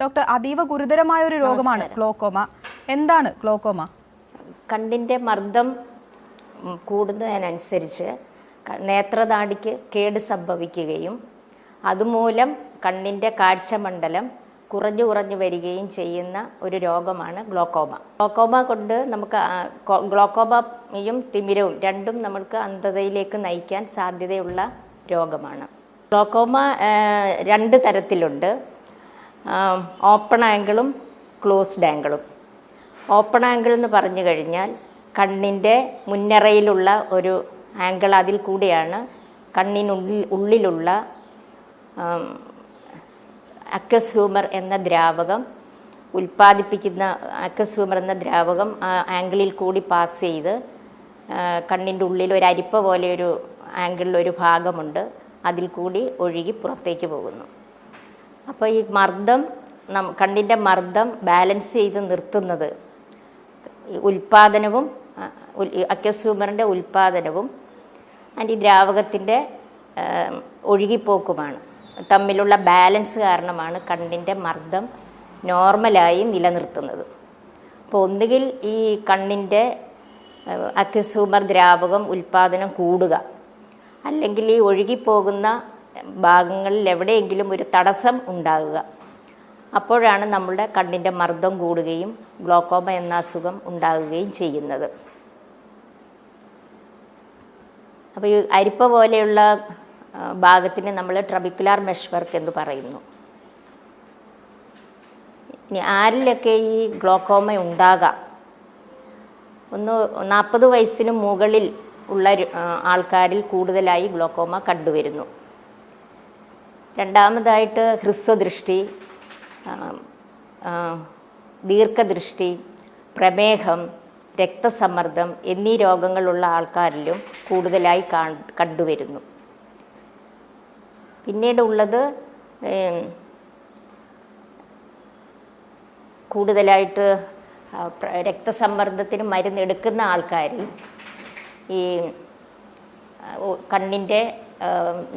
Doctor, അതീവ ഗുരുതരമായ ഒരു രോഗമാണ് ഗ്ലോക്കോമ. എന്താണ് ഗ്ലോക്കോമ? കണ്ണിൻ്റെ മർദ്ദം കൂടുന്നതിനനുസരിച്ച് നേത്രനാടിക്ക് കേട് സംഭവിക്കുകയും അതുമൂലം കണ്ണിൻ്റെ കാഴ്ചമണ്ഡലം കുറഞ്ഞു കുറഞ്ഞു വരികയും ചെയ്യുന്ന ഒരു രോഗമാണ് ഗ്ലോക്കോമ. ഗ്ലോക്കോമ കൊണ്ട് നമുക്ക് ഗ്ലോക്കോമയും തിമിരവും രണ്ടും നമുക്ക് അന്ധതയിലേക്ക് നയിക്കാൻ സാധ്യതയുള്ള രോഗമാണ്. ഗ്ലോക്കോമ രണ്ട് തരത്തിലുണ്ട്. ഓപ്പൺ ആംഗിളും ക്ലോസ്ഡ് ആംഗിളും. ഓപ്പൺ ആംഗിൾ എന്ന് പറഞ്ഞു കഴിഞ്ഞാൽ കണ്ണിൻ്റെ മുന്നറയിലുള്ള ഒരു ആംഗിൾ, അതിൽ കൂടിയാണ് ഉള്ളിലുള്ള അക്വസ് ഹ്യൂമർ എന്ന ദ്രാവകം ഉൽപ്പാദിപ്പിക്കുന്ന അക്വസ് ഹ്യൂമർ എന്ന ദ്രാവകം ആ ആംഗിളിൽ കൂടി പാസ് ചെയ്ത് കണ്ണിൻ്റെ ഉള്ളിൽ ഒരു അരിപ്പ പോലെ ഒരു ആംഗിളിലൊരു ഭാഗമുണ്ട്, അതിൽ കൂടി ഒഴുകി പുറത്തേക്ക് പോകുന്നു. അപ്പോൾ ഈ മർദ്ദം കണ്ണിൻ്റെ മർദ്ദം ബാലൻസ് ചെയ്ത് നിർത്തുന്നത് ഉൽപ്പാദനവും അക്വസ് ഹ്യൂമറിൻ്റെ ഉൽപ്പാദനവും ഈ ദ്രാവകത്തിൻ്റെ ഒഴുകിപ്പോക്കുമാണ്. തമ്മിലുള്ള ബാലൻസ് കാരണമാണ് കണ്ണിൻ്റെ മർദ്ദം നോർമലായി നിലനിർത്തുന്നത്. അപ്പോൾ ഒന്നുകിൽ ഈ കണ്ണിൻ്റെ അക്വസ് ഹ്യൂമർ ദ്രാവകം ഉൽപ്പാദനം കൂടുക, അല്ലെങ്കിൽ ഈ ഒഴുകിപ്പോകുന്ന ഭാഗങ്ങളിൽ എവിടെയെങ്കിലും ഒരു തടസ്സം ഉണ്ടാകുക. അപ്പോഴാണ് നമ്മളുടെ കണ്ണിൻ്റെ മർദ്ദം കൂടുകയും ഗ്ലോക്കോമ എന്ന അസുഖം ഉണ്ടാകുകയും ചെയ്യുന്നത്. അപ്പോൾ ഈ അരിപ്പ പോലെയുള്ള ഭാഗത്തിന് നമ്മൾ ട്രബിക്കുലാർ മെഷ് വർക്ക് എന്ന് പറയുന്നു. ഇനി ആരിലൊക്കെ ഈ ഗ്ലോക്കോമ ഉണ്ടാകാം? 40 വയസ്സിന് മുകളിൽ ഉള്ള ആൾക്കാരിൽ കൂടുതലായി ഗ്ലോക്കോമ കണ്ടുവരുന്നു. രണ്ടാമതായിട്ട് ഹ്രസ്വദൃഷ്ടി, ദീർഘദൃഷ്ടി, പ്രമേഹം, രക്തസമ്മർദ്ദം എന്നീ രോഗങ്ങളുള്ള ആൾക്കാരിലും കൂടുതലായി കണ്ടുവരുന്നു. പിന്നീട് ഉള്ളത് കൂടുതലായിട്ട് രക്തസമ്മർദ്ദത്തിന് മരുന്നെടുക്കുന്ന ആൾക്കാരിൽ ഈ കണ്ണിൻ്റെ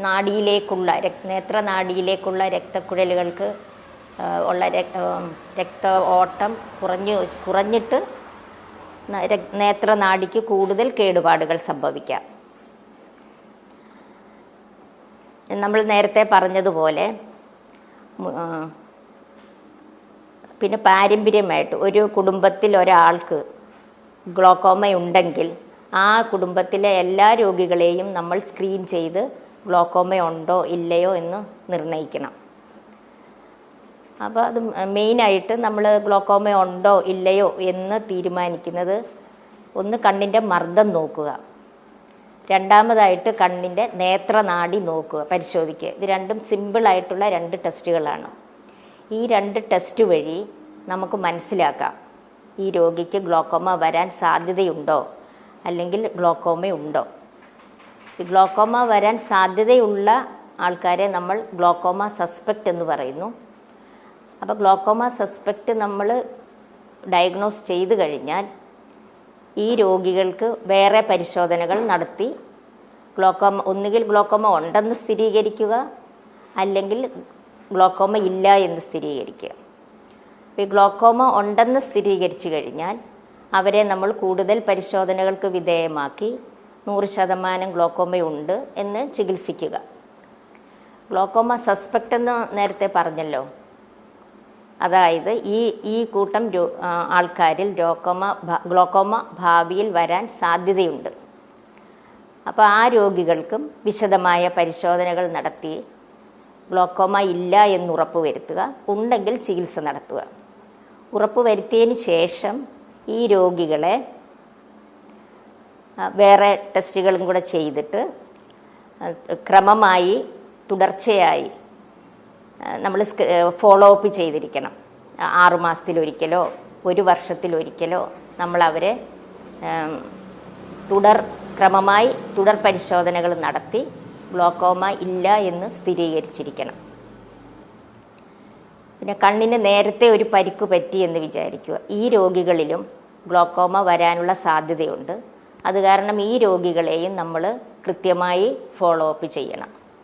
നാഡിയിലേക്കുള്ള നേത്രനാഡിയിലേക്കുള്ള രക്തക്കുഴലുകൾക്ക് ഉള്ള രക്ത ഓട്ടം കുറഞ്ഞിട്ട് നേത്രനാഡിക്ക് കൂടുതൽ കേടുപാടുകൾ സംഭവിക്കാം. നമ്മൾ നേരത്തെ പറഞ്ഞതുപോലെ പിന്നെ പാരമ്പര്യമായിട്ട് ഒരു കുടുംബത്തിൽ ഒരാൾക്ക് ഗ്ലോക്കോമ ഉണ്ടെങ്കിൽ ആ കുടുംബത്തിലെ എല്ലാ രോഗികളെയും നമ്മൾ സ്ക്രീൻ ചെയ്ത് ഗ്ലോക്കോമ ഉണ്ടോ ഇല്ലയോ എന്ന് നിർണ്ണയിക്കണം. അപ്പോൾ അത് മെയിനായിട്ട് നമ്മൾ ഗ്ലോക്കോമ ഉണ്ടോ ഇല്ലയോ എന്ന് തീരുമാനിക്കുന്നത്, ഒന്ന് കണ്ണിൻ്റെ മർദ്ദം നോക്കുക, രണ്ടാമതായിട്ട് കണ്ണിൻ്റെ നേത്രനാഡി നോക്കുക, പരിശോധിക്കുക. ഇത് രണ്ടും സിമ്പിളായിട്ടുള്ള 2 ടെസ്റ്റുകളാണ്. ഈ 2 ടെസ്റ്റ് വഴി നമുക്ക് മനസ്സിലാക്കാം ഈ രോഗിക്ക് ഗ്ലോക്കോമ വരാൻ സാധ്യതയുണ്ടോ അല്ലെങ്കിൽ ഗ്ലോക്കോമ ഉണ്ടോ. ഈ ഗ്ലോക്കോമ വരാൻ സാധ്യതയുള്ള ആൾക്കാരെ നമ്മൾ ഗ്ലോക്കോമ സസ്പെക്റ്റ് എന്ന് പറയുന്നു. അപ്പോൾ ഗ്ലോക്കോമ സസ്പെക്റ്റ് നമ്മൾ ഡയഗ്നോസ് ചെയ്ത് കഴിഞ്ഞാൽ ഈ രോഗികൾക്ക് വേറെ പരിശോധനകൾ നടത്തി ഒന്നുകിൽ ഗ്ലോക്കോമ ഉണ്ടെന്ന് സ്ഥിരീകരിക്കുക, അല്ലെങ്കിൽ ഗ്ലോക്കോമ ഇല്ല എന്ന് സ്ഥിരീകരിക്കുക. ഈ ഗ്ലോക്കോമ ഉണ്ടെന്ന് സ്ഥിരീകരിച്ചു കഴിഞ്ഞാൽ അവരെ നമ്മൾ കൂടുതൽ പരിശോധനകൾക്ക് വിധേയമാക്കി 100% ഗ്ലോക്കോമയുണ്ട് എന്ന് ചികിത്സിക്കുക. ഗ്ലോക്കോമ സസ്പെക്റ്റ് എന്ന് നേരത്തെ പറഞ്ഞല്ലോ, അതായത് ഈ കൂട്ടം ആൾക്കാരിൽ ഗ്ലോക്കോമ ഭാവിയിൽ വരാൻ സാധ്യതയുണ്ട്. അപ്പോൾ ആ രോഗികൾക്കും വിശദമായ പരിശോധനകൾ നടത്തി ഗ്ലോക്കോമ ഇല്ല എന്ന് ഉറപ്പുവരുത്തുക, ഉണ്ടെങ്കിൽ ചികിത്സ നടത്തുക. ഉറപ്പുവരുത്തിയതിന് ശേഷം ഈ രോഗികളെ വേറെ ടെസ്റ്റുകളും കൂടെ ചെയ്തിട്ട് ക്രമമായി തുടർച്ചയായി നമ്മൾ ഫോളോ അപ്പ് ചെയ്തിരിക്കണം. 6 മാസത്തിലൊരിക്കലോ 1 വർഷത്തിലൊരിക്കലോ നമ്മളവരെ ക്രമമായി തുടർ പരിശോധനകൾ നടത്തി ഗ്ലോക്കോമ ഇല്ല എന്ന് സ്ഥിരീകരിച്ചിരിക്കണം. പിന്നെ കണ്ണിന് നേരത്തെ ഒരു പരിക്ക് പറ്റി എന്ന് വിചാരിക്കുക. ഈ രോഗികളിലും ഗ്ലോക്കോമ വരാനുള്ള സാധ്യതയുണ്ട്. അത് കാരണം ഈ രോഗികളെയും നമ്മൾ കൃത്യമായി ഫോളോ അപ്പ് ചെയ്യണം.